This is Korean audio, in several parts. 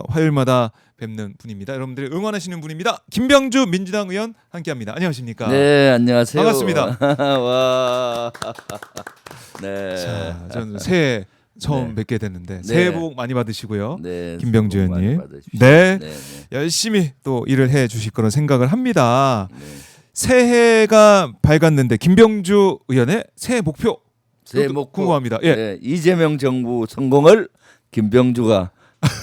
화요일마다 뵙는 분입니다. 여러분들이 응원하시는 분입니다. 김병주 민주당 의원 함께합니다. 안녕하십니까? 네, 안녕하세요. 반갑습니다. 와. 네. 자, 저는 새해 처음 네. 뵙게 됐는데 네. 새해 복 많이 받으시고요. 네, 김병주 새해 복 많이 의원님. 받으십시오. 네. 네, 네. 열심히 또 일을 해 주실 거로 생각을 합니다. 네. 새해가 밝았는데 김병주 의원의 새해 목표 새해 이것도 목표. 궁금합니다. 예. 네, 이재명 정부 성공을 김병주가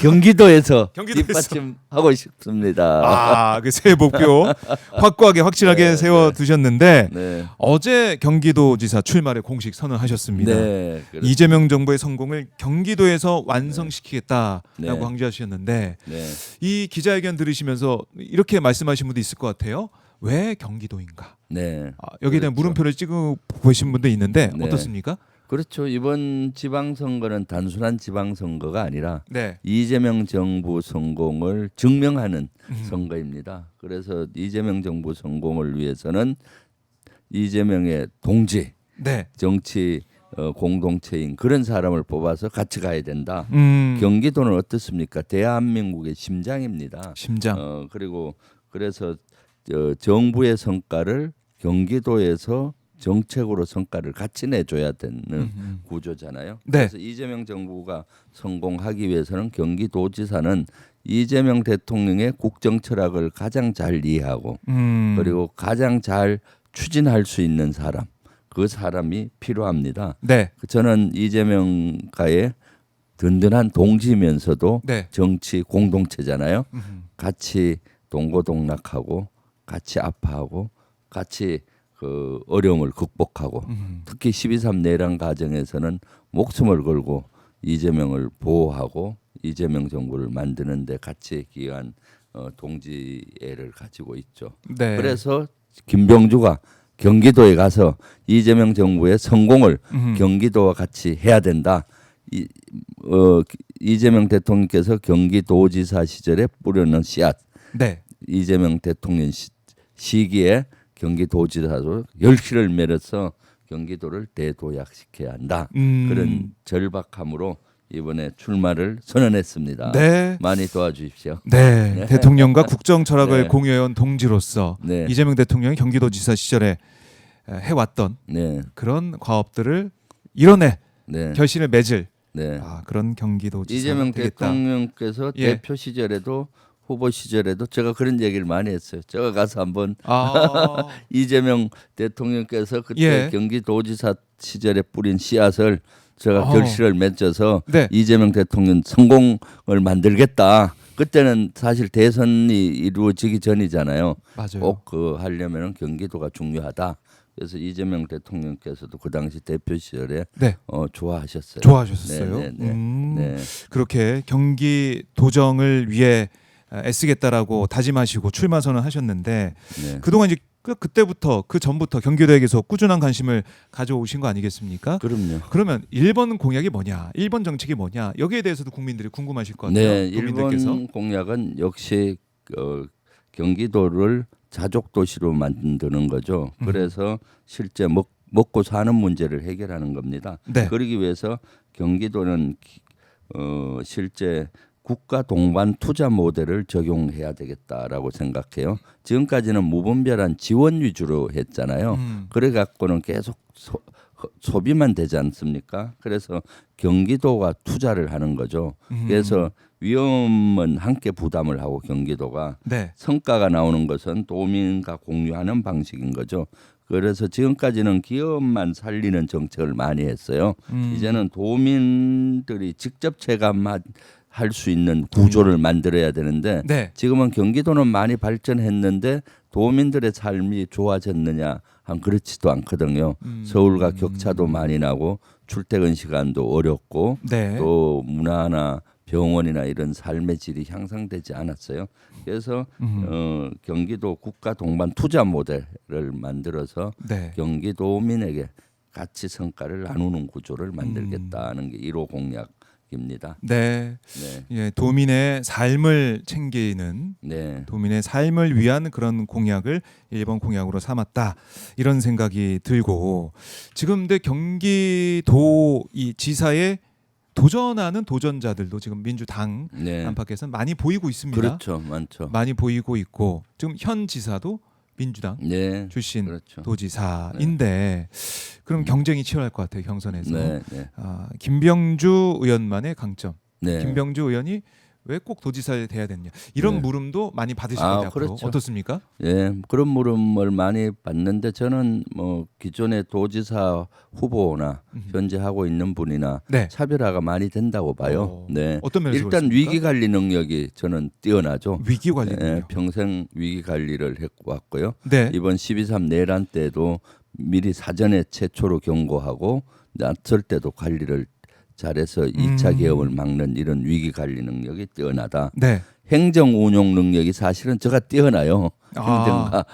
경기도에서 경기도에서. 뒷받침하고 싶습니다. 아, 그 새해 목표 확고하게 확실하게 네, 세워 두셨는데 네. 어제 경기도지사 출마를 공식 선언하셨습니다. 네. 그렇습니다. 이재명 정부의 성공을 경기도에서 완성시키겠다라고 네. 강조하셨는데 네. 이 기자회견 들으시면서 이렇게 말씀하신 분도 있을 것 같아요. 왜 경기도인가? 네. 여기에 대한 그렇죠. 물음표를 찍어 보신 분도 있는데 네. 어떻습니까? 그렇죠. 이번 지방선거는 단순한 지방선거가 아니라 네. 이재명 정부 성공을 증명하는 음. 선거입니다. 그래서 이재명 정부 성공을 위해서는 이재명의 동지, 네. 정치 공동체인 그런 사람을 뽑아서 같이 가야 된다. 경기도는 어떻습니까? 대한민국의 심장입니다. 심장. 그리고 그래서 정부의 성과를 경기도에서 정책으로 성과를 같이 내줘야 되는 구조잖아요. 네. 그래서 이재명 정부가 성공하기 위해서는 경기도지사는 이재명 대통령의 국정 철학을 가장 잘 이해하고 그리고 가장 잘 추진할 수 있는 사람, 그 사람이 필요합니다. 네. 저는 이재명과의 든든한 동지면서도 네. 정치 공동체잖아요. 같이 동고동락하고 같이 아파하고 같이 그 어려움을 극복하고 특히 12.3 내란 과정에서는 목숨을 걸고 이재명을 보호하고 이재명 정부를 만드는 데 같이 기여한 동지애를 가지고 있죠. 네. 그래서 김병주가 경기도에 가서 이재명 정부의 성공을 경기도와 같이 해야 된다. 이재명 대통령께서 경기도지사 시절에 뿌려놓은 씨앗, 네. 이재명 대통령 시기에 경기도지사로 열실을 매려서 경기도를 대도약시켜야 한다. 그런 절박함으로 이번에 출마를 선언했습니다. 네. 많이 도와주십시오. 네. 네. 대통령과 국정 철학을 네. 공유해온 동지로서 네. 이재명 대통령이 경기도지사 시절에 해왔던 네, 그런 과업들을 이뤄내 네, 결실을 맺을 네. 그런 경기도지사 이재명 되겠다. 대통령께서 예. 대표 시절에도 후보 시절에도 제가 그런 얘기를 많이 했어요. 제가 가서 한번 이재명 대통령께서 그때 예. 경기도지사 시절에 뿌린 씨앗을 제가 어. 결실을 맺어서 네. 이재명 대통령 성공을 만들겠다. 그때는 사실 대선이 이루어지기 전이잖아요. 맞아요. 꼭 그 하려면은 경기도가 중요하다. 그래서 이재명 대통령께서도 그 당시 대표 시절에 네. 좋아하셨어요. 좋아하셨어요. 네, 네, 네. 네. 그렇게 경기 도정을 위해 애쓰겠다라고 다짐하시고 출마 선언하셨는데 네. 그동안 이제 그때부터 그 전부터 경기도에 계속 꾸준한 관심을 가져오신 거 아니겠습니까? 그럼요. 그러면 1번 공약이 뭐냐, 1번 정책이 뭐냐, 여기에 대해서도 국민들이 궁금하실 것 같아요. 네, 국민들께서. 일본 공약은 역시 경기도를 자족 도시로 만드는 거죠. 그래서 실제 먹고 사는 문제를 해결하는 겁니다. 네. 그러기 위해서 경기도는 실제 국가 동반 투자 모델을 적용해야 되겠다라고 생각해요. 지금까지는 무분별한 지원 위주로 했잖아요. 그래 갖고는 계속 소비만 되지 않습니까? 그래서 경기도가 투자를 하는 거죠. 그래서 위험은 함께 부담을 하고 경기도가 네. 성과가 나오는 것은 도민과 공유하는 방식인 거죠. 그래서 지금까지는 기업만 살리는 정책을 많이 했어요. 이제는 도민들이 직접 체감할 수 있는 구조를 만들어야 되는데 네. 지금은 경기도는 많이 발전했는데 도민들의 삶이 좋아졌느냐 한 그렇지도 않거든요. 서울과 격차도 많이 나고 출퇴근 시간도 어렵고 네. 또 문화나 병원이나 이런 삶의 질이 향상되지 않았어요. 그래서 경기도 국가 동반 투자 모델을 만들어서 네. 경기도민에게 같이 성과를 나누는 구조를 만들겠다는 게 1호 공약입니다. 네. 네, 예, 도민의 삶을 챙기는 네, 도민의 삶을 위한 그런 공약을 1번 공약으로 삼았다 이런 생각이 들고 지금 근데 경기도 이 지사의 도전하는 도전자들도 지금 민주당 네. 안팎에서는 많이 보이고 있습니다. 그렇죠, 많죠. 많이 보이고 있고 지금 현 지사도 민주당 네, 출신 그렇죠. 도지사인데 그럼 경쟁이 치열할 것 같아요. 경선에서. 네, 네, 김병주 의원만의 강점. 네. 김병주 의원이 왜 꼭 도지사에 돼야 됐냐 이런 네. 물음도 많이 받으실 아, 건데 앞으로 그렇죠. 어떻습니까? 예, 그런 물음을 많이 받는데 저는 뭐 기존의 도지사 후보나 현재 하고 있는 분이나 네. 차별화가 많이 된다고 봐요. 네. 어떤 면에서 일단 그렇습니까? 위기 관리 능력이 저는 뛰어나죠. 위기 관리 예, 능력. 평생 위기 관리를 해왔고요. 네. 이번 12.3 내란 때도 미리 사전에 최초로 경고하고 나설 때도 관리를 잘해서 2차 계엄을 막는 이런 위기 관리 능력이 뛰어나다. 네. 행정 운용 능력이 사실은 저가 뛰어나요. 행정가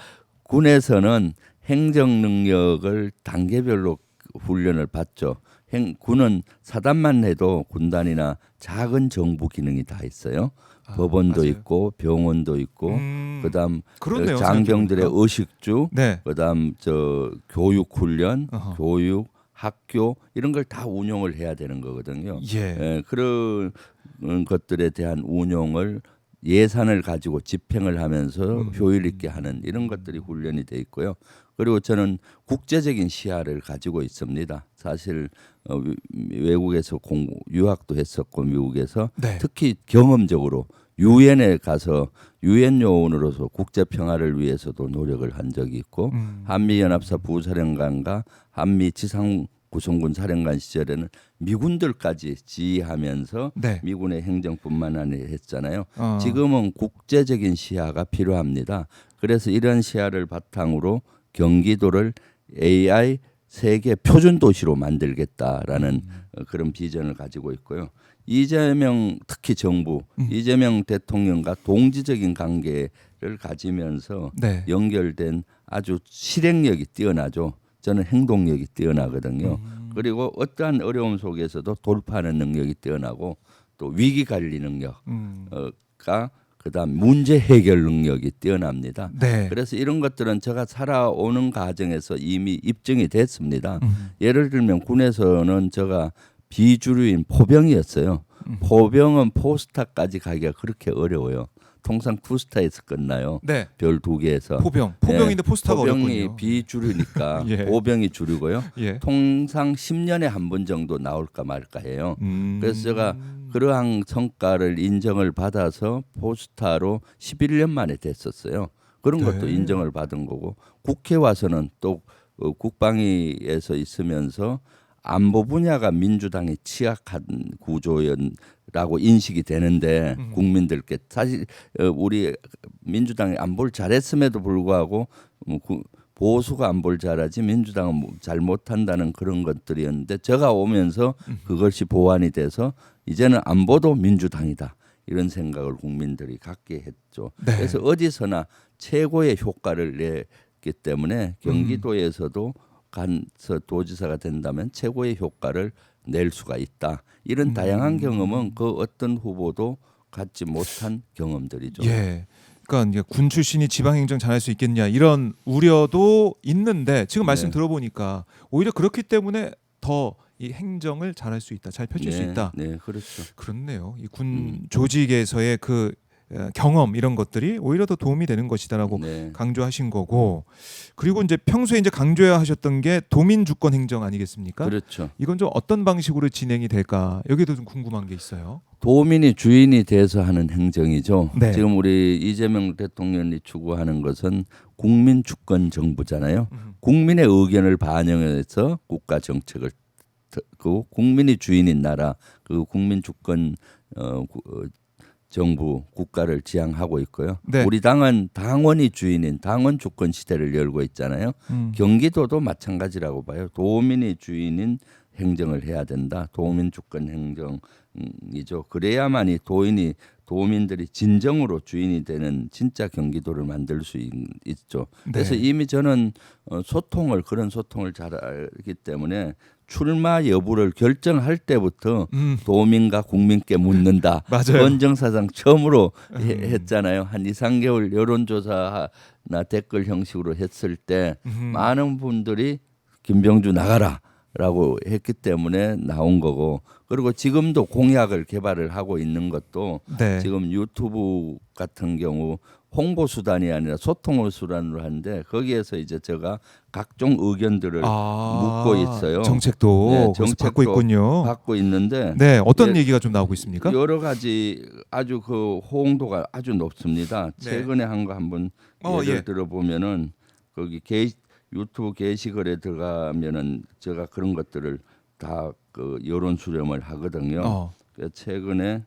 군에서는 행정 능력을 단계별로 훈련을 받죠. 군은 사단만 해도 군단이나 작은 정부 기능이 다 있어요. 법원도 맞아요. 있고 병원도 있고 그다음 그렇네요, 장병들의 생각해보니까. 의식주, 네. 그다음 저 교육 훈련, 어허. 교육, 학교 이런 걸 다 운영을 해야 되는 거거든요. 예. 그런 것들에 대한 운용을 예산을 가지고 집행을 하면서 효율 있게 하는 이런 것들이 훈련이 돼 있고요. 그리고 저는 국제적인 시야를 가지고 있습니다. 사실 외국에서 유학도 했었고 미국에서 네. 특히 경험적으로 유엔에 가서 유엔 요원으로서 국제 평화를 위해서도 노력을 한 적이 있고 한미연합사 부사령관과 한미 지상 구성군 사령관 시절에는 미군들까지 지휘하면서 네. 미군의 행정뿐만 아니라 했잖아요. 어. 지금은 국제적인 시야가 필요합니다. 그래서 이런 시야를 바탕으로 경기도를 AI 세계 표준 도시로 만들겠다라는 그런 비전을 가지고 있고요. 이재명 특히 정부 이재명 대통령과 동지적인 관계를 가지면서 네. 연결된 아주 실행력이 뛰어나죠. 저는 행동력이 뛰어나거든요. 그리고 어떠한 어려움 속에서도 돌파하는 능력이 뛰어나고 또 위기 관리 능력가 그다음 문제 해결 능력이 뛰어납니다. 네. 그래서 이런 것들은 제가 살아오는 과정에서 이미 입증이 됐습니다. 예를 들면 군에서는 제가 비주류인 포병이었어요. 포병은 포스타까지 가기가 그렇게 어려워요. 통상 투스타에서 끝나요. 네. 별 2개에서. 포병인데 포스타가 포병이 어렵군요. 비주류니까 예. 포병이 주류고요. 예. 통상 10년에 한 번 정도 나올까 말까 해요. 그래서 제가 그러한 성과를 인정을 받아서 포스타로 11년 만에 됐었어요. 그런 네. 것도 인정을 받은 거고 국회 와서는 또 국방위에서 있으면서 안보 분야가 민주당이 취약한 구조라고 인식이 되는데 국민들께 사실 우리 민주당이 안보를 잘했음에도 불구하고 보수가 안보를 잘하지 민주당은 잘 못한다는 그런 것들이었는데 제가 오면서 그것이 보완이 돼서 이제는 안보도 민주당이다 이런 생각을 국민들이 갖게 했죠. 네. 그래서 어디서나 최고의 효과를 냈기 때문에 경기도에서도 간서 도지사가 된다면 최고의 효과를 낼 수가 있다. 이런 다양한 경험은 그 어떤 후보도 갖지 못한 경험들이죠. 예. 그러니까 이제 군 출신이 지방행정 잘할 수 있겠냐 이런 우려도 있는데 지금 말씀 네. 들어보니까 오히려 그렇기 때문에 더 이 행정을 잘할 수 있다, 잘 펼칠 수 있다. 네, 그렇죠. 그렇네요. 이 군 조직에서의 그 경험 이런 것들이 오히려 더 도움이 되는 것이다라고 네. 강조하신 거고 그리고 이제 평소에 이제 강조해야 하셨던 게 도민 주권 행정 아니겠습니까? 그렇죠. 이건 좀 어떤 방식으로 진행이 될까 여기도 좀 궁금한 게 있어요. 도민이 주인이 돼서 하는 행정이죠. 네. 지금 우리 이재명 대통령이 추구하는 것은 국민 주권 정부잖아요. 국민의 의견을 반영해서 국가 정책을 그 국민이 주인인 나라 그 국민 주권 정부 국가를 지향하고 있고요. 네. 우리 당은 당원이 주인인 당원 주권 시대를 열고 있잖아요. 경기도도 마찬가지라고 봐요. 도민이 주인인 행정을 해야 된다. 도민 주권 행정이죠. 그래야만이 도민들이 진정으로 주인이 되는 진짜 경기도를 만들 수 있죠. 그래서 네. 이미 저는 그런 소통을 잘 알기 때문에 출마 여부를 결정할 때부터 도민과 국민께 묻는다. 맞아요. 원정사상 처음으로 했잖아요. 한 2, 3개월 여론조사나 댓글 형식으로 했을 때 많은 분들이 김병주 나가라. 라고 했기 때문에 나온 거고, 그리고 지금도 공약을 개발을 하고 있는 것도 네. 지금 유튜브 같은 경우 홍보 수단이 아니라 소통의 수단으로 하는데, 거기에서 이제 제가 각종 의견들을 묻고 있어요. 정책도 네, 거기서 정책도 받고 있군요. 받고 있는데, 네, 어떤 예, 얘기가 좀 나오고 있습니까? 여러 가지 아주 그 호응도가 아주 높습니다. 네. 최근에 한 거 한번 예를 예. 들어보면은, 거기 유튜브 게시글에 들어가면은 제가 그런 것들을 다 그 여론 수렴을 하거든요. 그래서 최근에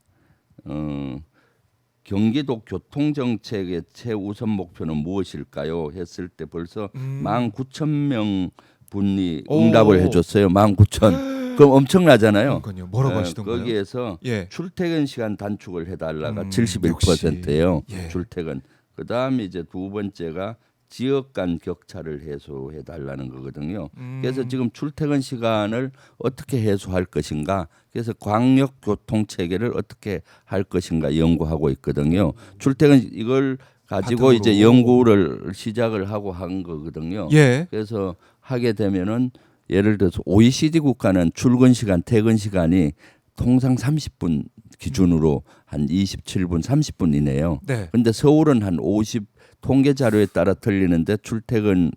경기도 교통 정책의 최우선 목표는 무엇일까요? 했을 때 벌써 19,000명 분이 응답을 해줬어요. 19,000. 그럼 엄청나잖아요. 그러니까요. 뭐라고 하시던가요? 거기에서 예. 출퇴근 시간 단축을 해달라가 역시. 71%예요. 예. 출퇴근. 그 다음에 이제 두 번째가 지역 간 격차를 해소해 달라는 거거든요. 그래서 지금 출퇴근 시간을 어떻게 해소할 것인가, 그래서 광역 교통 체계를 어떻게 할 것인가 연구하고 있거든요. 출퇴근 이걸 가지고 바탕으로. 이제 연구를 시작을 하고 한 거거든요. 예. 그래서 하게 되면은 예를 들어서 OECD 국가는 출근 시간, 퇴근 시간이 통상 30분 기준으로 한 27분, 30분 이내요. 네. 근데 서울은 한 50, 통계 자료에 따라 틀리는데 출근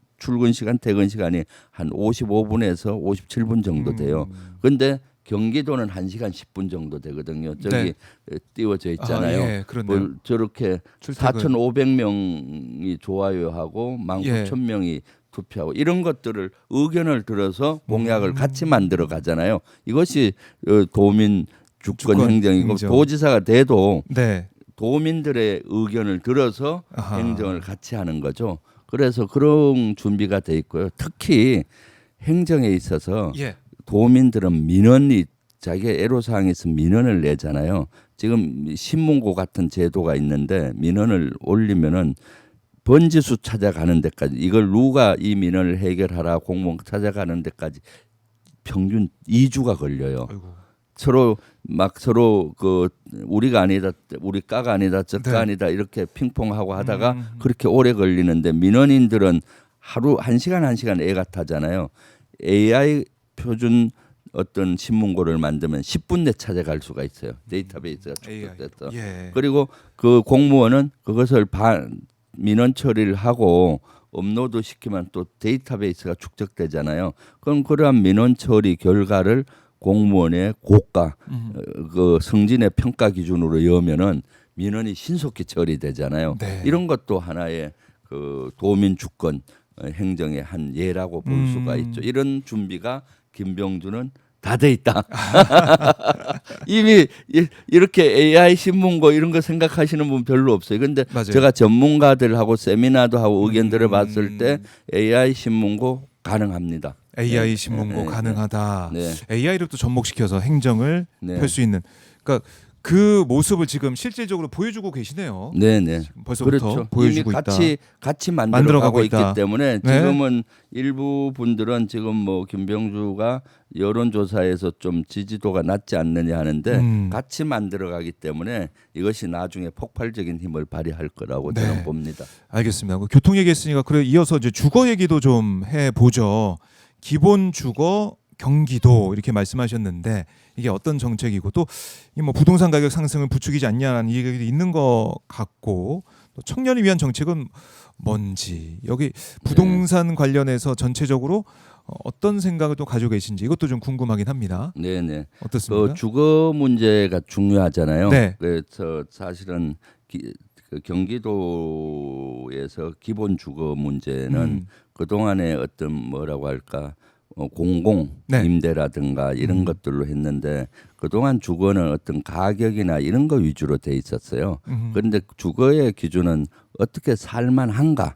시간, 퇴근 시간이 한 55분에서 57분 정도 돼요. 근데 경기도는 1시간 10분 정도 되거든요. 저기 띄워져 있잖아요. 예, 그렇네요. 저렇게 출퇴근. 4,500명이 좋아요하고 19,000명이 투표하고 이런 것들을 의견을 들어서 공약을 같이 만들어 가잖아요. 이것이 도민 주권 행정이고, 행정. 도지사가 돼도 네. 도민들의 의견을 들어서 아하. 행정을 같이 하는 거죠. 그래서 그런 준비가 돼 있고요. 특히 행정에 있어서 예. 도민들은 민원이 자기가 애로사항이 있으면 민원을 내잖아요. 지금 신문고 같은 제도가 있는데 민원을 올리면은 번지수 찾아가는 데까지, 이걸 누가 이 민원을 해결하라 공무원 찾아가는 데까지 평균 2주가 걸려요. 아이고. 서로 그 우리가 아니다, 우리 과가 아니다, 저과 네. 아니다 이렇게 핑퐁하고 하다가 그렇게 오래 걸리는데, 민원인들은 하루 1시간 애가 타잖아요. AI 표준 어떤 신문고를 만들면 10분 내 찾아갈 수가 있어요. 데이터베이스가 축적돼서. 예. 그리고 그 공무원은 그것을 민원 처리를 하고 업로드 시키면 또 데이터베이스가 축적되잖아요. 그럼 그러한 민원 처리 결과를 공무원의 고가 그 승진의 평가 기준으로 여면은 민원이 신속히 처리되잖아요. 네. 이런 것도 하나의 그 도민 주권 행정의 한 예라고 볼 수가 있죠. 이런 준비가 김병주는 다 돼 있다. 이미 이렇게 AI 신문고 이런 거 생각하시는 분 별로 없어요. 근데 맞아요. 제가 전문가들하고 세미나도 하고 의견들을 봤을 때 AI 신문고 가능합니다. AI 신문고 가능하다. 네. AI를 또 접목시켜서 행정을 네. 펼 수 있는. 그러니까 그 모습을 지금 실질적으로 보여주고 계시네요. 네네. 벌써부터 그렇죠. 보여주고 이미 같이 만들어가고 있기 때문에 네. 지금은 일부 분들은 지금 뭐 김병주가 여론조사에서 좀 지지도가 낮지 않느냐 하는데 같이 만들어가기 때문에 이것이 나중에 폭발적인 힘을 발휘할 거라고 네. 저는 봅니다. 알겠습니다. 그 교통 얘기했으니까 그래 이어서 이제 주거 얘기도 좀 해보죠. 기본 주거 경기도 이렇게 말씀하셨는데 이게 어떤 정책이고 또 이 뭐 부동산 가격 상승을 부추기지 않냐는 얘기도 있는 것 같고 또 청년을 위한 정책은 뭔지 여기 부동산 관련해서 전체적으로 어떤 생각을 또 가지고 계신지 이것도 좀 궁금하긴 합니다. 네네. 어떻습니까? 그 주거 문제가 중요하잖아요. 네. 그래서 사실은 그 경기도에서 기본 주거 문제는 그 동안에 어떤 뭐라고 할까 공공 네. 임대라든가 이런 것들로 했는데 그동안 주거는 어떤 가격이나 이런 거 위주로 돼 있었어요. 그런데 주거의 기준은 어떻게 살만한가의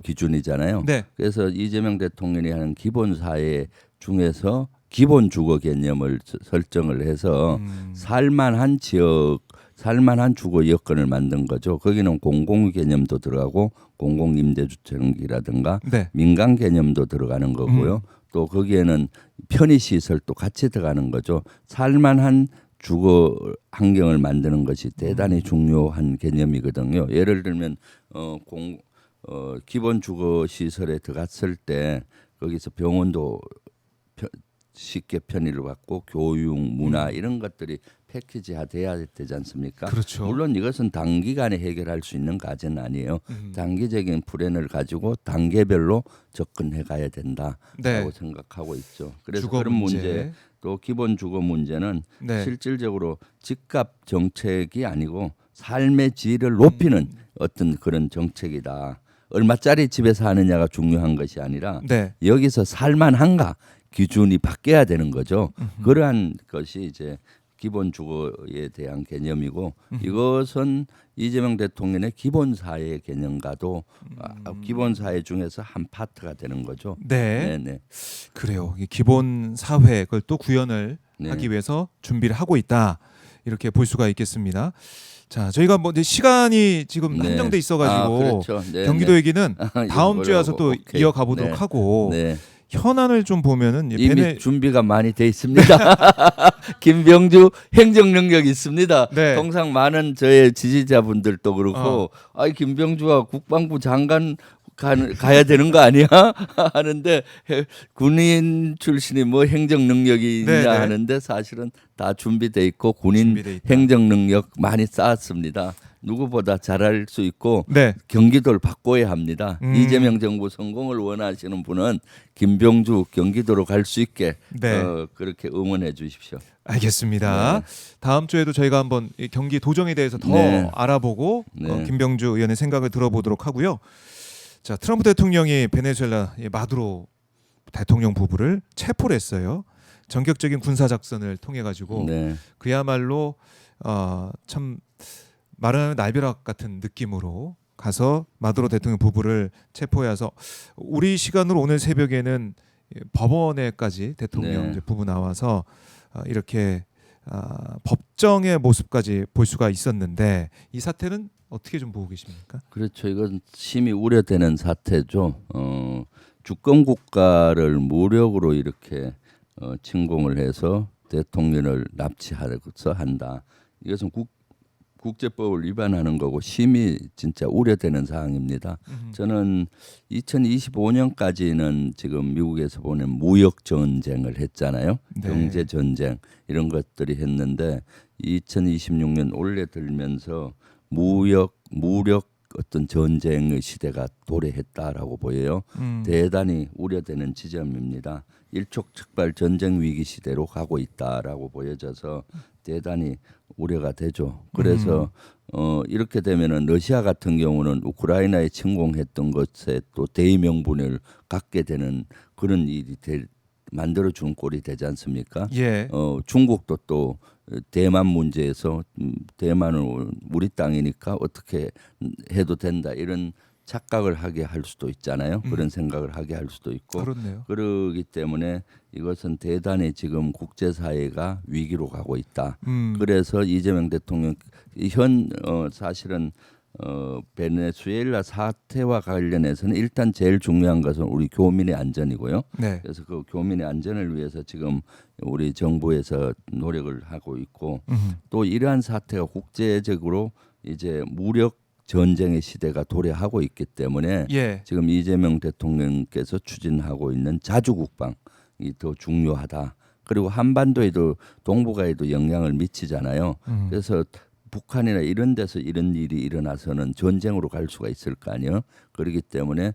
기준이잖아요. 네. 그래서 이재명 대통령이 하는 기본 사회 중에서 기본 주거 개념을 설정을 해서 살만한 지역, 살만한 주거 여건을 만든 거죠. 거기는 공공 개념도 들어가고 공공 임대주택이라든가 네. 민간 개념도 들어가는 거고요. 또 거기에는 편의 시설도 같이 들어가는 거죠. 살만한 주거 환경을 만드는 것이 대단히 중요한 개념이거든요. 예를 들면 기본 주거 시설에 들어갔을 때 거기서 병원도 쉽게 편의를 받고 교육, 문화 이런 것들이 패키지화 돼야 되지 않습니까? 그렇죠. 물론 이것은 단기간에 해결할 수 있는 과제는 아니에요. 단기적인 플랜을 가지고 단계별로 접근해 가야 된다라고 네. 생각하고 있죠. 그래서 주거 그런 문제, 또 기본 주거 문제는 네. 실질적으로 집값 정책이 아니고 삶의 질을 높이는 어떤 그런 정책이다. 얼마짜리 집에 사느냐가 중요한 것이 아니라 네. 여기서 살만한가 기준이 바뀌어야 되는 거죠. 그러한 것이 이제 기본 주거에 대한 개념이고 이것은 이재명 대통령의 기본 사회 개념과도 기본 사회 중에서 한 파트가 되는 거죠. 네. 네네. 그래요. 이 기본 사회 그걸 또 구현을 네. 하기 위해서 준비를 하고 있다. 이렇게 볼 수가 있겠습니다. 자, 저희가 뭐 이제 시간이 지금 네. 한정돼 있어가지고 그렇죠. 네, 경기도 네. 얘기는 다음 주에 와서 또 오케이. 이어가 보도록 네. 하고 네. 현안을 좀 보면은 이미 준비가 많이 돼 있습니다. 김병주 행정 능력 있습니다. 네. 통상 많은 저의 지지자분들도 그렇고, 아이 김병주가 국방부 장관 가야 되는 거 아니야? 하는데 군인 출신이 뭐 행정 능력이 있냐 네네. 하는데 사실은 다 준비돼 있고 군인 준비돼 있다. 행정 능력 많이 쌓았습니다. 누구보다 잘할 수 있고 네. 경기도를 바꿔야 합니다. 이재명 정부 성공을 원하시는 분은 김병주 경기도로 갈 수 있게 네. 그렇게 응원해 주십시오. 알겠습니다. 다음 주에도 저희가 한번 이 경기 도정에 대해서 더 네. 알아보고 네. 김병주 의원의 생각을 들어보도록 하고요. 자, 트럼프 대통령이 베네수엘라 마두로 대통령 부부를 체포를 했어요. 전격적인 군사 작전을 통해 가지고 네. 그야말로 참 말하는 날벼락 같은 느낌으로 가서 마두로 대통령 부부를 체포해서 우리 시간으로 오늘 새벽에는 법원에까지 대통령 네. 이제 부부 나와서 이렇게 법정의 모습까지 볼 수가 있었는데 이 사태는 어떻게 좀 보고 계십니까? 그렇죠. 이건 심히 우려되는 사태죠. 주권 국가를 무력으로 이렇게 침공을 해서 대통령을 납치하고서 한다. 이것은 국제법을 위반하는 거고 심히 진짜 우려되는 사항입니다. 저는 2025년까지는 지금 미국에서 보는 무역 전쟁을 했잖아요. 네. 경제 전쟁 이런 것들이 했는데 2026년 올해 들면서 무력 어떤 전쟁의 시대가 도래했다라고 보여요. 대단히 우려되는 지점입니다. 일촉즉발 전쟁 위기 시대로 가고 있다라고 보여져서 대단히 우려가 되죠. 그래서 이렇게 되면은 러시아 같은 경우는 우크라이나에 침공했던 것에 또 대의 명분을 갖게 되는 그런 일이 만들어 주는 꼴이 되지 않습니까? 예. 중국도 또 대만 문제에서 대만은 우리 땅이니까 어떻게 해도 된다 이런 착각을 하게 할 수도 있잖아요. 그런 생각을 하게 할 수도 있고 그렇네요. 그러기 때문에 이것은 대단히 지금 국제사회가 위기로 가고 있다. 그래서 이재명 대통령 사실은 베네수엘라 사태와 관련해서는 일단 제일 중요한 것은 우리 교민의 안전이고요. 네. 그래서 그 교민의 안전을 위해서 지금 우리 정부에서 노력을 하고 있고 또 이러한 사태가 국제적으로 이제 무력 전쟁의 시대가 도래하고 있기 때문에 예. 지금 이재명 대통령께서 추진하고 있는 자주국방이 더 중요하다. 그리고 한반도에도 동북아에도 영향을 미치잖아요. 그래서 북한이나 이런 데서 이런 일이 일어나서는 전쟁으로 갈 수가 있을 거 아니에요. 그렇기 때문에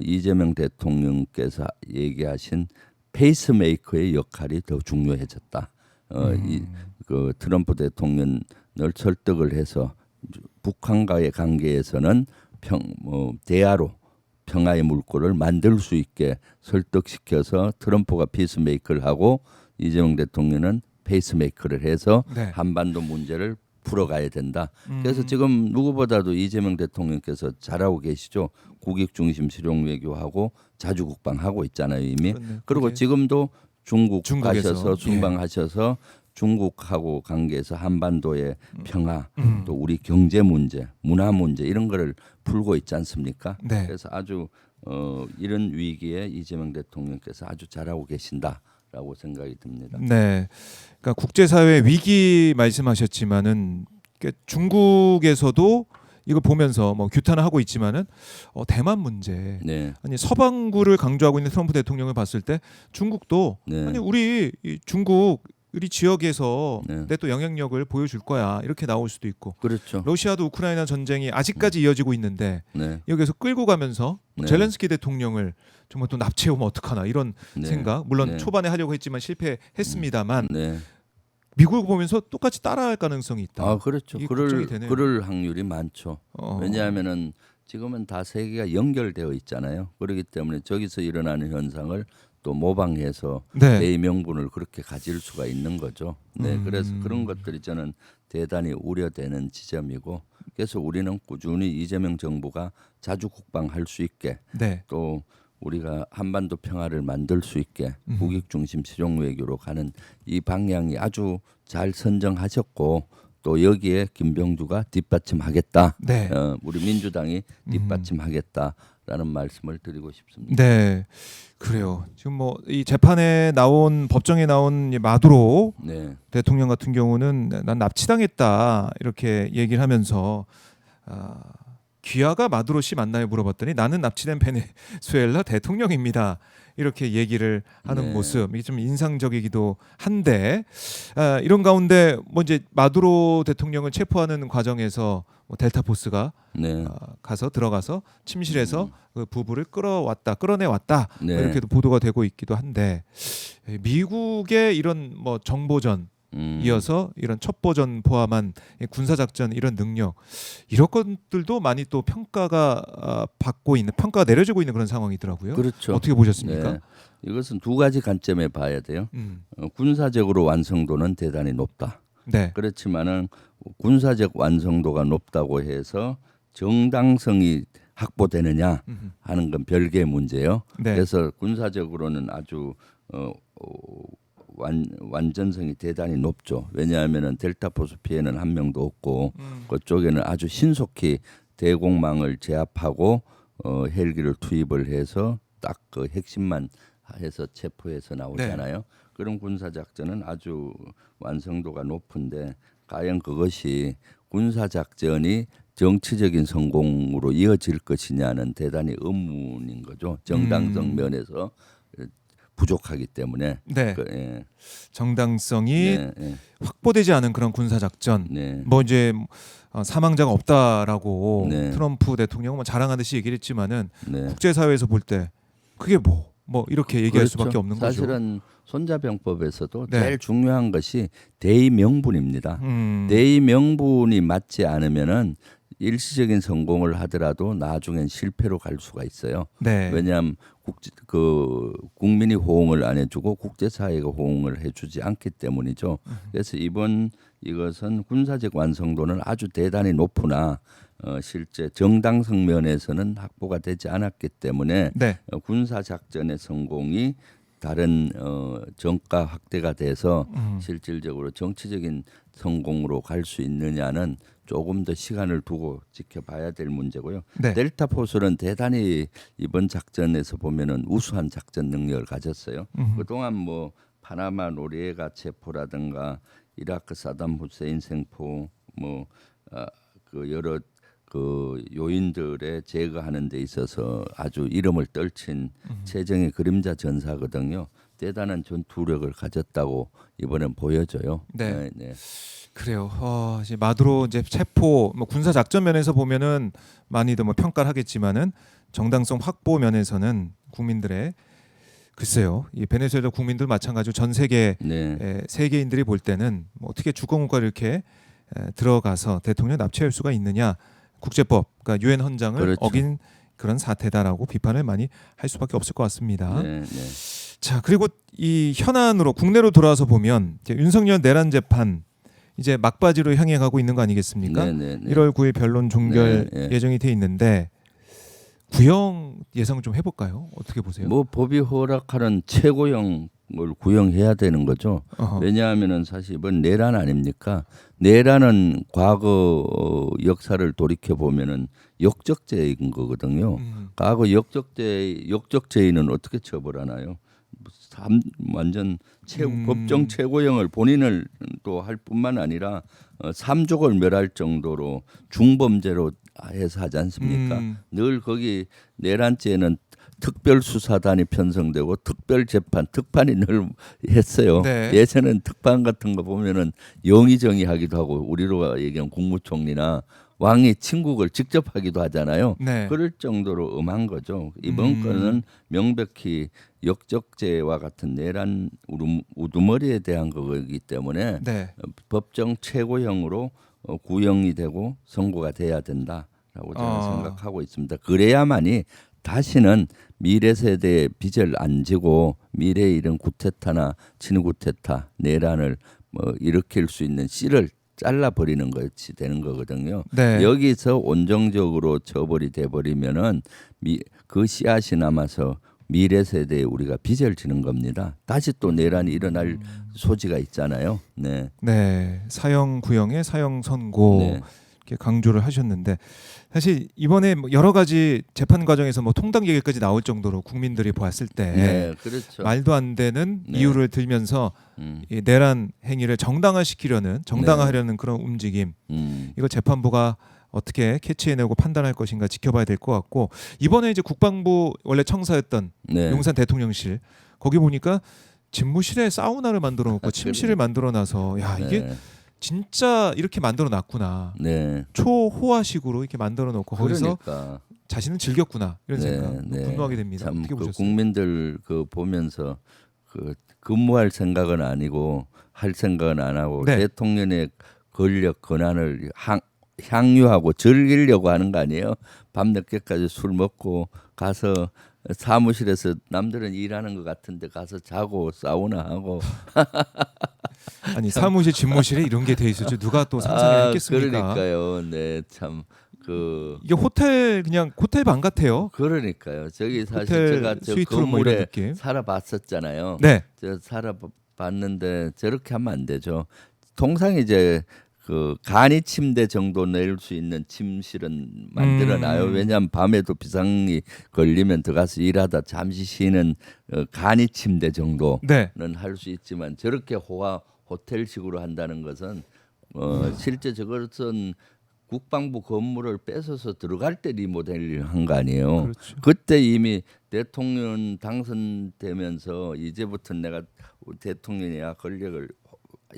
이재명 대통령께서 얘기하신 페이스메이커의 역할이 더 중요해졌다. 그 트럼프 대통령을 설득을 해서 북한과의 관계에서는 대화로 평화의 물꼬를 만들 수 있게 설득시켜서 트럼프가 피스메이커를 하고 이재명 대통령은 페이스메이커를 해서 네. 한반도 문제를 풀어가야 된다. 그래서 지금 누구보다도 이재명 대통령께서 잘하고 계시죠. 국익 중심 실용 외교하고 자주 국방하고 있잖아요 이미. 그렇네요. 그리고 그게 지금도 중국 중국에서, 가셔서 순방하셔서 중국하고 관계에서 한반도의 평화 또 우리 경제 문제, 문화 문제 이런 거를 풀고 있지 않습니까? 네. 그래서 아주 이런 위기에 이재명 대통령께서 아주 잘하고 계신다라고 생각이 듭니다. 네. 그러니까 국제사회 위기 말씀하셨지만은 중국에서도 이걸 보면서 뭐 규탄을 하고 있지만은 대만 문제 네. 아니 서방구를 강조하고 있는 트럼프 대통령을 봤을 때 중국도 네. 아니 우리 이 중국 우리 지역에서 네. 내 또 영향력을 보여줄 거야 이렇게 나올 수도 있고 그렇죠. 러시아도 우크라이나 전쟁이 아직까지 이어지고 있는데 네. 여기서 끌고 가면서 네. 젤렌스키 대통령을 정말 또 납치해오면 어떡하나 이런 네. 생각 물론 네. 초반에 하려고 했지만 실패했습니다만 네. 미국을 보면서 똑같이 따라할 가능성이 있다. 아, 그렇죠. 이게 걱정이 되네요. 그럴 확률이 많죠. 어. 왜냐하면은 지금은 다 세계가 연결되어 있잖아요. 그렇기 때문에 저기서 일어나는 현상을 또 모방해서 네. 내 명분을 그렇게 가질 수가 있는 거죠. 네, 그래서 그런 것들이 저는 대단히 우려되는 지점이고, 그래서 우리는 꾸준히 이재명 정부가 자주 국방할 수 있게 네. 또 우리가 한반도 평화를 만들 수 있게 국익 중심 실용 외교로 가는 이 방향이 아주 잘 선정하셨고 또 여기에 김병주가 뒷받침하겠다. 네. 우리 민주당이 뒷받침하겠다라는 말씀을 드리고 싶습니다. 네. 그래요. 지금 뭐 이 재판에 나온 법정에 나온 이 마두로 네, 대통령 같은 경우는 난 납치당했다 이렇게 얘기를 하면서 귀하가 마두로 씨 맞나요 물어봤더니 나는 납치된 베네수엘라 대통령입니다. 이렇게 얘기를 하는 네. 모습 이게 좀 인상적이기도 한데 이런 가운데 뭐 이제 마두로 대통령을 체포하는 과정에서 뭐 델타 포스가 네, 가서 들어가서 침실에서 그 부부를 끌어내왔다 네. 뭐 이렇게도 보도가 되고 있기도 한데 미국의 이런 뭐 정보전 이어서 이런 첩보전 포함한 군사작전 이런 능력 이런 것들도 많이 또 평가가 받고 있는 평가가 내려지고 있는 그런 상황이더라고요. 그렇죠. 어떻게 보셨습니까? 네. 이것은 두 가지 관점에 봐야 돼요. 음. 군사적으로 완성도는 대단히 높다. 네. 그렇지만은 군사적 완성도가 높다고 해서 정당성이 확보되느냐 하는 건 별개의 문제예요. 네. 그래서 군사적으로는 아주 완전성이 대단히 높죠. 왜냐하면은 델타 포스 피해는 한 명도 없고 그쪽에는 아주 신속히 대공망을 제압하고 헬기를 투입을 해서 딱 그 핵심만 해서 체포해서 나오잖아요. 그런 군사 작전은 아주 완성도가 높은데 과연 그것이 군사 작전이 정치적인 성공으로 이어질 것이냐는 대단히 의문인 거죠. 정당성 면에서 부족하기 때문에. 네. 예. 정당성이 네, 예. 확보되지 않은 그런 군사작전 네. 뭐 이제 사망자가 없다라고 네. 트럼프 대통령은 뭐 자랑하듯이 얘기를 했지만은 네. 국제사회에서 볼 때 그게 뭐 이렇게 얘기할 그렇죠. 수밖에 없는 거죠. 사실은 손자병법에서도 네. 제일 중요한 것이 대의 명분입니다. 음. 대의 명분이 맞지 않으면은 일시적인 성공을 하더라도 나중엔 실패로 갈 수가 있어요. 네. 왜냐하면 국민이 호응을 안 해주고 국제사회가 호응을 해주지 않기 때문이죠. 그래서 이것은 군사적 완성도는 아주 대단히 높으나 실제 정당성 면에서는 확보가 되지 않았기 때문에 네. 군사 작전의 성공이 다른 정가 확대가 돼서 실질적으로 정치적인 성공으로 갈 수 있느냐는 조금 더 시간을 두고 지켜봐야 될 문제고요. 네. 델타 포스는 대단히 이번 작전에서 보면은 우수한 작전 능력을 가졌어요. 그동안 뭐 파나마 노리에가 체포라든가 이라크 사담 후세인 생포 그 여러 그 요인들에 제거하는 데 있어서 아주 이름을 떨친 최정의 그림자 전사거든요. 대단한 전투력을 가졌다고 이번엔 보여져요. 네. 네. 그래요. 이제 마두로 이제 체포 뭐 군사 작전 면에서 보면은 많이들 뭐 평가를 하겠지만은 정당성 확보 면에서는 국민들의 글쎄요. 이 베네수엘라 국민들 마찬가지로 전 세계 네. 세계인들이 볼 때는 뭐 어떻게 주권국가를 이렇게 들어가서 대통령 납치할 수가 있느냐 국제법 그러니까 유엔 헌장을 그렇죠. 어긴 그런 사태다라고 비판을 많이 할 수밖에 없을 것 같습니다. 네. 네. 자 그리고 이 현안으로 국내로 돌아와서 보면 이제 윤석열 내란 재판 이제 막바지로 향해 가고 있는 거 아니겠습니까? 네, 네, 네. 1월 9일 변론 종결 네, 네. 예정이 돼 있는데 구형 예상 좀 해볼까요? 어떻게 보세요? 뭐 법이 허락하는 최고형을 구형해야 되는 거죠. 어허. 왜냐하면은 사실 이번 내란 아닙니까? 내란은 과거 역사를 돌이켜 보면은 역적죄인 거거든요. 과거 역적죄인은 어떻게 처벌하나요? 완전 법정 최고형을 본인을 또 할 뿐만 아니라 삼족을 멸할 정도로 중범죄로 해서 하지 않습니까? 늘 거기 내란죄는 특별수사단이 편성되고 특별재판, 특판이 늘 했어요. 네. 예전엔 특판 같은 거 보면은 영의정의하기도 하고 우리로 얘기하면 국무총리나 왕이 친국을 직접 하기도 하잖아요. 네. 그럴 정도로 엄한 거죠. 이번 건은 명백히 역적죄와 같은 내란 우두머리에 대한 거기 때문에 네. 법정 최고형으로 구형이 되고 선고가 돼야 된다라고 저는 생각하고 있습니다. 그래야만이 다시는 미래 세대의 빚을 안 지고 미래에 이런 구테타나 친구테타 내란을 뭐 일으킬 수 있는 씨를 잘라버리는 것이 되는 거거든요. 네. 여기서 온정적으로 처벌이 돼버리면은 그 씨앗이 남아서 미래 세대에 우리가 빚을 지는 겁니다. 다시 또 내란이 일어날 소지가 있잖아요. 네. 네. 사형 구형의 사형 선고 네. 이렇게 강조를 하셨는데 사실 이번에 뭐 여러 가지 재판 과정에서 뭐 통당 얘기까지 나올 정도로 국민들이 보았을 때 네, 그렇죠. 말도 안 되는 네. 이유를 들면서 이 내란 행위를 정당화하려는 그런 움직임 이거 재판부가 어떻게 캐치해내고 판단할 것인가 지켜봐야 될 것 같고 이번에 이제 국방부 원래 청사였던 네. 용산 대통령실 거기 보니까 집무실에 사우나를 만들어 놓고 침실을 만들어 놔서 야 이게 네. 진짜 이렇게 만들어 놨구나. 네. 초호화식으로 이렇게 만들어 놓고 거기서 그러니까. 자신은 즐겼구나 이런 네, 생각 네. 분노하게 됩니다. 참 어떻게 그 보셨어요? 국민들 그 보면서 그 근무할 생각은 아니고 할 생각은 안 하고 네. 대통령의 권력 권한을 향유하고 즐기려고 하는 거 아니에요? 밤 늦게까지 술 먹고 가서 사무실에서 남들은 일하는 것 같은데 가서 자고 사우나 하고 아니 사무실 집무실에 이런 게 돼 있었죠. 누가 또 상상을 했겠습니까? 그러니까요. 네, 참 그 이게 호텔 그냥 호텔 방 같아요. 그러니까요. 저기 사실 호텔 제가 저 스위트룸 뭐 이런 건물에 느낌. 살아봤었잖아요. 네. 저 살아봤는데 저렇게 하면 안 되죠. 통상 이제 그 간이 침대 정도 낼 수 있는 침실은 만들어놔요. 왜냐하면 밤에도 비상이 걸리면 들어가서 일하다 잠시 쉬는 간이 침대 정도는 네. 할 수 있지만 저렇게 호텔식으로 한다는 것은 실제 저것은 국방부 건물을 뺏어서 들어갈 때 리모델링 한 거 아니에요. 그렇죠. 그때 이미 대통령 당선되면서 이제부터 내가 대통령이야 권력을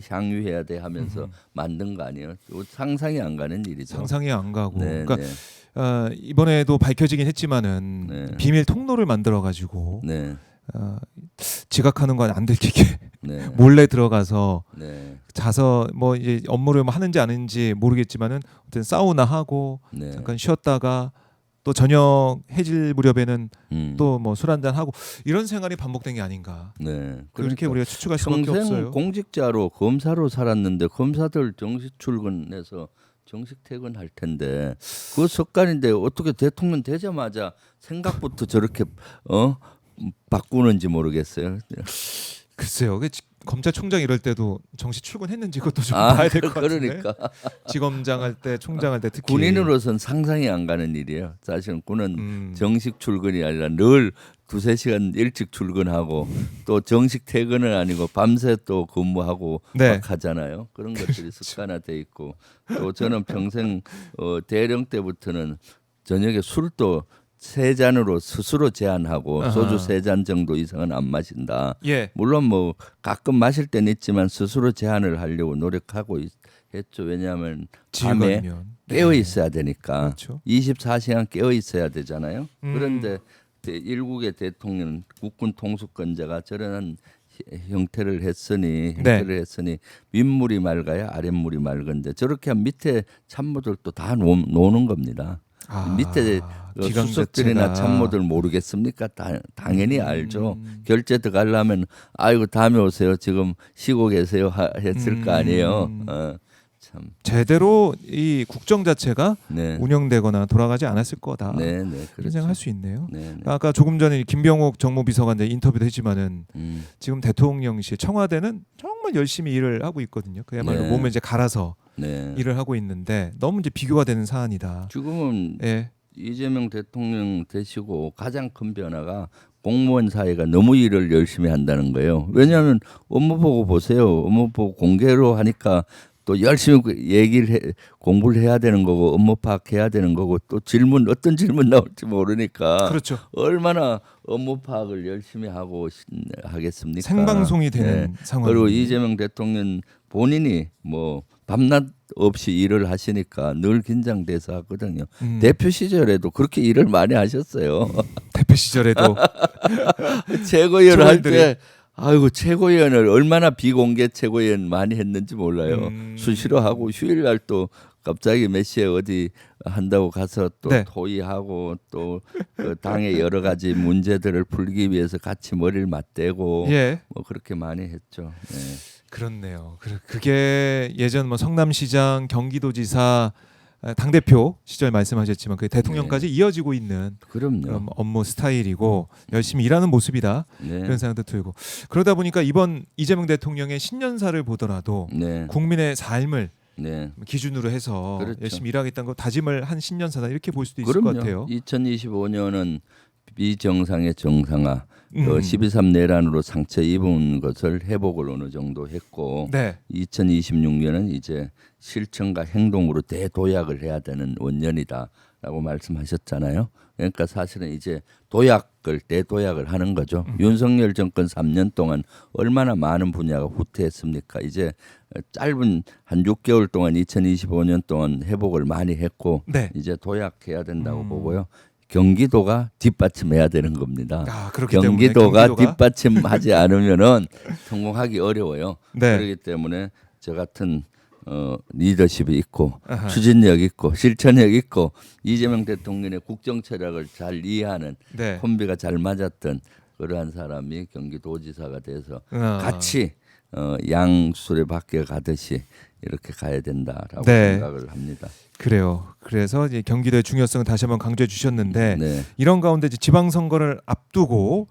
향유해야 돼 하면서 만든 거 아니에요. 상상이 안 가는 일이죠. 상상이 안 가고. 네, 그러니까 네, 이번에도 밝혀지긴 했지만은 네. 비밀 통로를 만들어 가지고 네, 지각하는 건 안 들키게 네, 몰래 들어가서 네, 자서 뭐 이제 업무를 뭐 하는지 아닌지 모르겠지만은 어쨌든 사우나 하고 네. 잠깐 쉬었다가 또 저녁 해질 무렵에는 또 뭐 술 한잔 하고 이런 생활이 반복된 게 아닌가. 네. 그렇게 우리가 추측할 수밖에 평생 없어요. 공직자로 검사로 살았는데 검사들 정식 출근해서 정식 퇴근할 텐데 그 습관인데 어떻게 대통령 되자마자 생각부터 저렇게 바꾸는지 모르겠어요. 글쎄요. 검찰총장 이럴 때도 정시 출근했는지 그것도 좀 봐야 될 것 같은데. 그러니까 지검장 할 때, 총장 할 때 특히 군인으로서는 상상이 안 가는 일이에요. 사실은 군은 정식 출근이 아니라 늘 두세 시간 일찍 출근하고 또 정식 퇴근은 아니고 밤새 또 근무하고 네. 막 하잖아요. 그런 것들이 습관화돼 있고 또 저는 평생 대령 때부터는 저녁에 술도 세 잔으로 스스로 제한하고 아하. 소주 세 잔 정도 이상은 안 마신다. 예. 물론 뭐 가끔 마실 때는 있지만 스스로 제한을 하려고 노력하고 했죠. 왜냐하면 밤에 지휘관이면 깨어 있어야 되니까 그렇죠. 24시간 깨어 있어야 되잖아요. 그런데 일국의 대통령 국군 통수권자가 저런 형태를 했으니 윗물이 맑아야 아랫물이 맑은데 저렇게 하면 밑에 참모들도 다 노는 겁니다. 밑에 기강 수석들이나 자체가. 참모들 모르겠습니까? 당연히 알죠. 결제 들어가려면 아이고 다음에 오세요. 지금 쉬고 계세요 했을 거 아니에요. 참. 제대로 이 국정 자체가 네. 운영되거나 돌아가지 않았을 거다. 네, 네, 그런 그렇죠. 생각할 수 있네요. 네, 네. 아까 조금 전에 김병옥 정무비서관 인터뷰도 했지만은 지금 대통령실 청와대는 정말 열심히 일을 하고 있거든요. 그야말로 네. 몸을 이제 갈아서 네. 일을 하고 있는데 너무 이제 비교가 되는 사안이다. 지금은 예. 이재명 대통령 되시고 가장 큰 변화가 공무원 사회가 너무 일을 열심히 한다는 거예요. 왜냐하면 업무 보고 보세요. 업무 보고 공개로 하니까 또 열심히 공부를 해야 되는 거고 업무 파악해야 되는 거고 또 어떤 질문 나올지 모르니까 그렇죠. 얼마나 업무 파악을 열심히 하고 하겠습니까? 생방송이 되는 상황. 그리고 이재명 대통령 본인이 뭐 밤낮 없이 일을 하시니까 늘 긴장돼서 하거든요. 대표 시절에도 그렇게 일을 많이 하셨어요. 대표 시절에도 최고위원을 할 최고위원들이- 때 아이고 최고위원을 얼마나 비공개 최고위원 많이 했는지 몰라요. 수시로 하고 휴일날 또 갑자기 몇 시에 어디 한다고 가서 또 네. 토의하고 또 그 당의 여러 가지 문제들을 풀기 위해서 같이 머리를 맞대고 예. 뭐 그렇게 많이 했죠. 네. 그렇네요. 그게 예전 뭐 성남시장, 경기도지사, 당대표 시절 말씀하셨지만 그 대통령까지 이어지고 있는 그럼요. 그런 업무 스타일이고 열심히 일하는 모습이다. 네. 그런 생각도 들고 그러다 보니까 이번 이재명 대통령의 신년사를 보더라도 네. 국민의 삶을 네. 기준으로 해서 그렇죠. 열심히 일하겠다는 거 다짐을 한 신년사다 이렇게 볼 수도 있을 그럼요. 것 같아요. 2025년은 비정상의 정상화, 12.3 내란으로 상처 입은 것을 회복을 어느 정도 했고, 네. 2026년은 이제 실천과 행동으로 대도약을 해야 되는 원년이다라고 말씀하셨잖아요. 그러니까 사실은 이제 대도약을 하는 거죠. 윤석열 정권 3년 동안 얼마나 많은 분야가 후퇴했습니까? 이제 짧은 한 6개월 동안 2025년 동안 회복을 많이 했고 네. 이제 도약해야 된다고 보고요. 경기도가 뒷받침해야 되는 겁니다. 그렇기 때문에 경기도가 뒷받침하지 않으면은 성공하기 어려워요. 네. 그렇기 때문에 저 같은 리더십이 있고 아하. 추진력 있고 실천력 있고 이재명 대통령의 국정 철학을 잘 이해하는 네. 콤비가 잘 맞았던 그러한 사람이 경기도지사가 돼서 아. 같이 양수레 밖에 가듯이 이렇게 가야 된다라고 네. 생각을 합니다. 그래요. 그래서 이제 경기도의 중요성을 다시 한번 강조해 주셨는데 네. 이런 가운데 이제 지방선거를 앞두고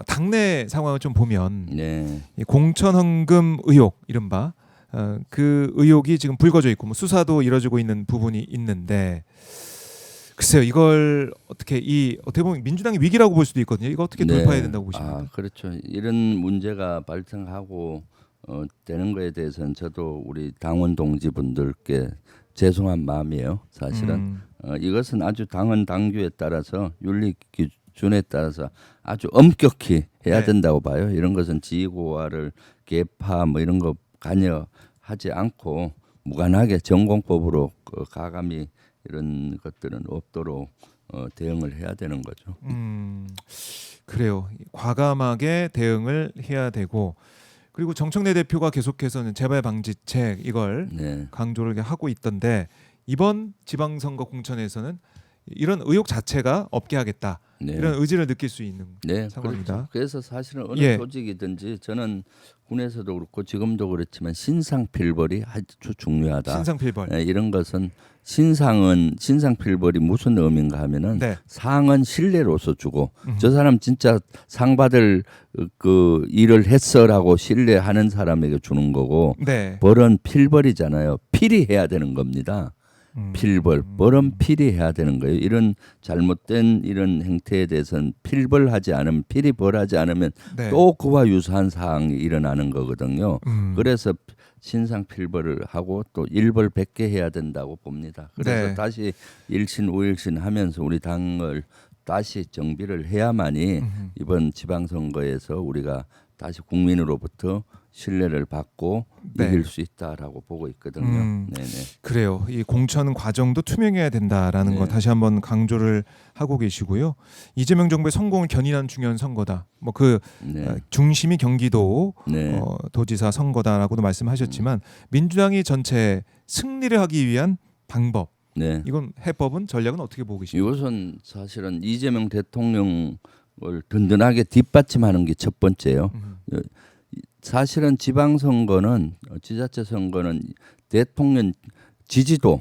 당내 상황을 좀 보면 네. 이 공천헌금 의혹 이른바 그 의혹이 지금 불거져 있고 뭐 수사도 이뤄지고 있는 부분이 있는데 글쎄요 이걸 어떻게 보면 민주당의 위기라고 볼 수도 있거든요. 이거 어떻게 돌파해야 된다고 보십니까? 그렇죠. 이런 문제가 발생하고 되는 거에 대해서는 저도 우리 당원 동지분들께 죄송한 마음이에요. 사실은 이것은 아주 당헌 당규에 따라서 윤리 기준에 따라서 아주 엄격히 해야 네. 된다고 봐요. 이런 것은 지위고하를 개파 뭐 이런 거 관여하지 않고 무관하게 전공법으로 가감히 이런 것들은 없도록 대응을 해야 되는 거죠. 그래요. 과감하게 대응을 해야 되고 그리고 정청래 대표가 계속해서는 재발 방지책 이걸 네. 강조를 하고 있던데 이번 지방선거 공천에서는 이런 의혹 자체가 없게 하겠다 네. 이런 의지를 느낄 수 있는 네, 상황이다. 그렇죠. 그래서 사실은 어느 예. 조직이든지 저는 군에서도 그렇고 지금도 그렇지만 신상필벌이 아주 중요하다. 신상필벌. 네, 이런 것은 신상필벌이 무슨 의미인가 하면은 네. 상은 신뢰로서 주고 저 사람 진짜 상 받을 그 일을 했어라고 신뢰하는 사람에게 주는 거고 네. 벌은 필벌이잖아요. 필히 해야 되는 겁니다. 벌은 필히 해야 되는 거예요. 이런 잘못된 이런 행태에 대해서는 필벌하지 않으면 필히 벌하지 않으면 네. 또 그와 유사한 사항이 일어나는 거거든요. 음. 그래서 신상 필벌을 하고 또 일벌 100개 해야 된다고 봅니다. 그래서 네. 다시 일신 우일신 하면서 우리 당을 다시 정비를 해야만이 이번 지방선거에서 우리가 다시 국민으로부터 신뢰를 받고 네. 이길 수 있다라고 보고 있거든요. 네네. 그래요. 이 공천 과정도 투명해야 된다라는 네. 거 다시 한번 강조를 하고 계시고요. 이재명 정부의 성공을 견인한 중요한 선거다. 뭐 그 네. 중심이 경기도 네. 도지사 선거다라고도 말씀하셨지만 민주당이 전체 승리를 하기 위한 방법 네. 이건 해법은 전략은 어떻게 보고 계십니까? 이것은 사실은 이재명 대통령을 든든하게 뒷받침하는 게 첫 번째예요. 사실은 지방선거는 지자체 선거는 대통령 지지도에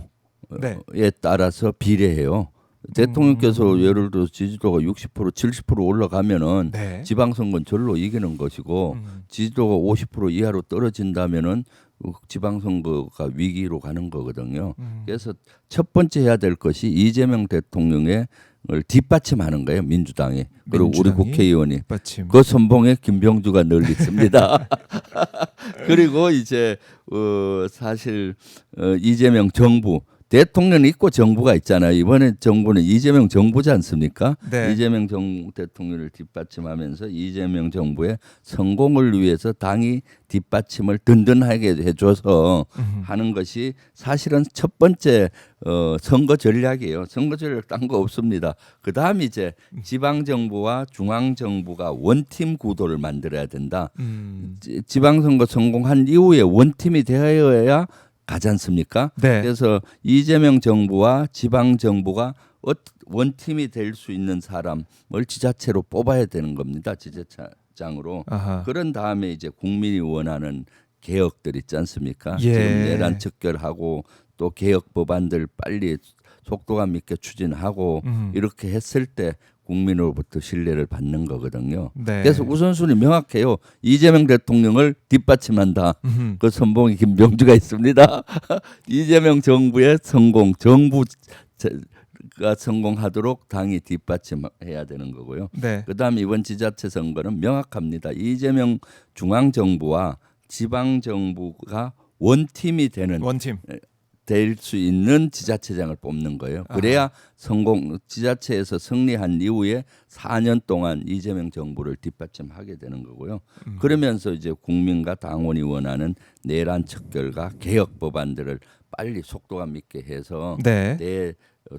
네. 따라서 비례해요. 대통령께서 예를 들어 지지도가 60% 70% 올라가면은 네. 지방선거는 절로 이기는 것이고 지지도가 50% 이하로 떨어진다면은 지방선거가 위기로 가는 거거든요. 그래서 첫 번째 해야 될 것이 이재명 대통령의 을 뒷받침하는 거예요. 민주당이. 그리고 우리 민주당이 국회의원이. 뒷받침. 그 선봉에 김병주가 늘 있습니다. 그리고 이제 사실 이재명 정부 대통령이 있고 정부가 있잖아요. 이번에 정부는 이재명 정부지 않습니까? 네. 이재명 대통령을 뒷받침하면서 이재명 정부의 성공을 위해서 당이 뒷받침을 든든하게 해줘서 하는 것이 사실은 첫 번째 선거 전략이에요. 선거 전략 딴 거 없습니다. 그 다음 이제 지방 정부와 중앙 정부가 원팀 구도를 만들어야 된다. 지방선거 성공한 이후에 원팀이 되어야 가지 않습니까? 네. 그래서 이재명 정부와 지방 정부가 원팀이 될 수 있는 사람을 지자체로 뽑아야 되는 겁니다. 지자체장으로. 아하. 그런 다음에 이제 국민이 원하는 개혁들 있지 않습니까? 예. 지금 내란 척결하고 또 개혁 법안들 빨리 속도감 있게 추진하고 이렇게 했을 때 국민으로부터 신뢰를 받는 거거든요. 네. 그래서 우선순위 명확해요. 이재명 대통령을 뒷받침한다. 그 선봉에 김병주가 있습니다. 이재명 정부의 성공, 정부가 성공하도록 당이 뒷받침해야 되는 거고요. 네. 그다음 이번 지자체 선거는 명확합니다. 이재명 중앙 정부와 지방 정부가 원팀이 되는 원팀. 될 수 있는 지자체장을 뽑는 거예요. 그래야 성공 지자체에서 승리한 이후에 4년 동안 이재명 정부를 뒷받침하게 되는 거고요. 그러면서 이제 국민과 당원이 원하는 내란 척결과 개혁 법안들을 빨리 속도감 있게 해서 네.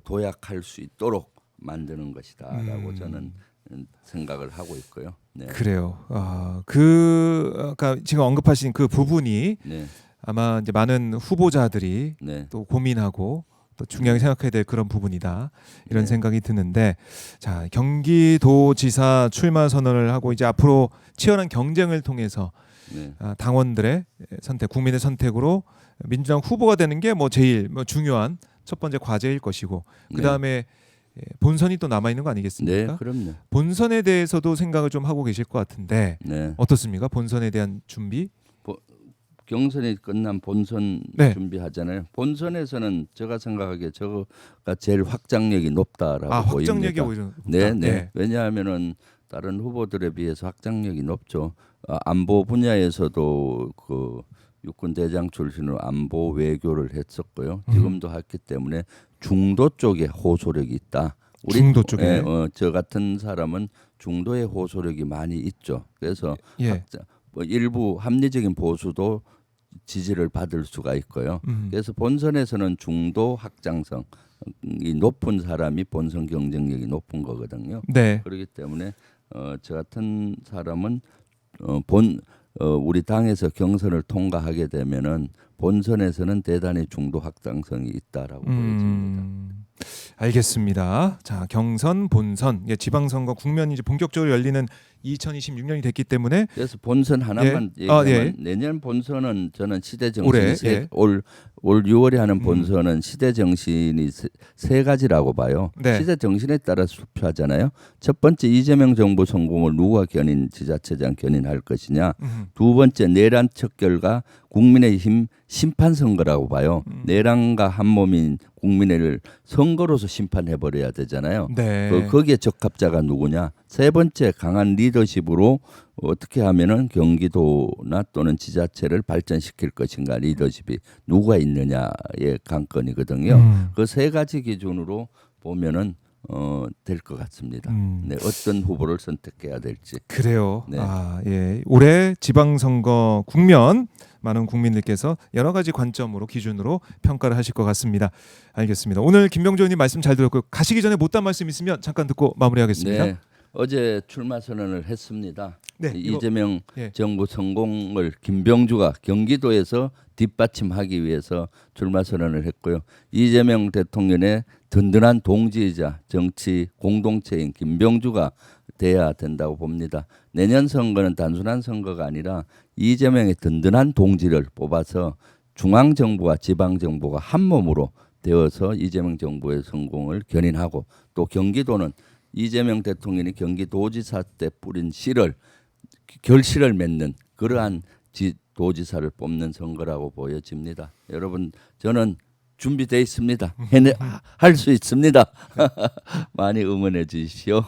도약할 수 있도록 만드는 것이다라고 저는 생각을 하고 있고요. 네. 그래요. 아까 지금 언급하신 그 부분이 네. 아마 이제 많은 후보자들이 네. 또 고민하고 또 중요하게 생각해야 될 그런 부분이다 이런 네. 생각이 드는데, 자, 경기도지사 출마 선언을 하고 이제 앞으로 치열한 경쟁을 통해서 네. 당원들의 선택, 국민의 선택으로 민주당 후보가 되는 게 뭐 제일 중요한 첫 번째 과제일 것이고, 그 다음에 본선이 또 남아 있는 거 네, 아니겠습니까? 그럼요. 본선에 대해서도 생각을 좀 하고 계실 것 같은데 네. 어떻습니까? 본선에 대한 준비? 경선이 끝난 본선 네. 준비하잖아요. 본선에서는 제가 생각하기에 저거가 제일 확장력이 높다라고 확장력이 보입니다. 오히려 높다. 네, 네. 네. 왜냐하면은 다른 후보들에 비해서 확장력이 높죠. 안보 분야에서도 그 육군 대장 출신으로 안보 외교를 했었고요. 지금도 했기 때문에 중도 쪽에 호소력이 있다. 중도 쪽에. 저 같은 사람은 중도에 호소력이 많이 있죠. 그래서 일부 합리적인 보수도 지지를 받을 수가 있고요. 그래서 본선에서는 중도 확장성이 높은 사람이 본선 경쟁력이 높은 거거든요. 네. 그렇기 때문에 저 같은 사람은 우리 당에서 경선을 통과하게 되면은 본선에서는 대단히 중도 확장성이 있다라고 보여집니다. 알겠습니다. 자, 경선, 본선, 지방선거 국면이 이제 본격적으로 열리는 2026년이 됐기 때문에 그래서 본선 하나만 얘기하면 내년 본선은 저는 시대 정신 올 6월에 하는 본선은 시대 정신이 세 가지라고 봐요. 네. 시대 정신에 따라서 투표하잖아요. 첫 번째 이재명 정부 성공을 누가 지자체장 견인할 것이냐. 두 번째 내란 척결과 국민의힘 심판 선거라고 봐요. 내란과 한몸인 국민을 선거로서 심판해 버려야 되잖아요. 네. 거기에 적합자가 누구냐. 세 번째 강한 리더십으로 어떻게 하면은 경기도나 또는 지자체를 발전시킬 것인가, 리더십이 누가 있느냐의 관건이거든요. 그 세 가지 기준으로 보면은 될 것 같습니다. 네, 어떤 후보를 선택해야 될지. 그래요. 네. 올해 지방선거 국면 많은 국민들께서 여러 가지 관점으로 기준으로 평가를 하실 것 같습니다. 알겠습니다. 오늘 김병주 의원님 말씀 잘 들었고요. 가시기 전에 못한 말씀 있으면 잠깐 듣고 마무리하겠습니다. 네, 어제 출마 선언을 했습니다. 네, 이재명 정부 성공을 김병주가 경기도에서 뒷받침하기 위해서 출마 선언을 했고요. 이재명 대통령의 든든한 동지이자 정치 공동체인 김병주가 돼야 된다고 봅니다. 내년 선거는 단순한 선거가 아니라 이재명의 든든한 동지를 뽑아서 중앙정부와 지방정부가 한 몸으로 되어서 이재명 정부의 성공을 견인하고, 또 경기도는 이재명 대통령이 경기도지사 때 뿌린 결실을 맺는 그러한 도지사를 뽑는 선거라고 보여집니다. 여러분 저는 준비돼 있습니다. 할 수 있습니다. 많이 응원해 주십시오.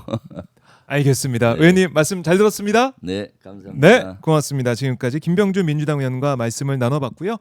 알겠습니다. 네. 의원님 말씀 잘 들었습니다. 네, 감사합니다. 네, 고맙습니다. 지금까지 김병주 민주당 의원과 말씀을 나눠봤고요.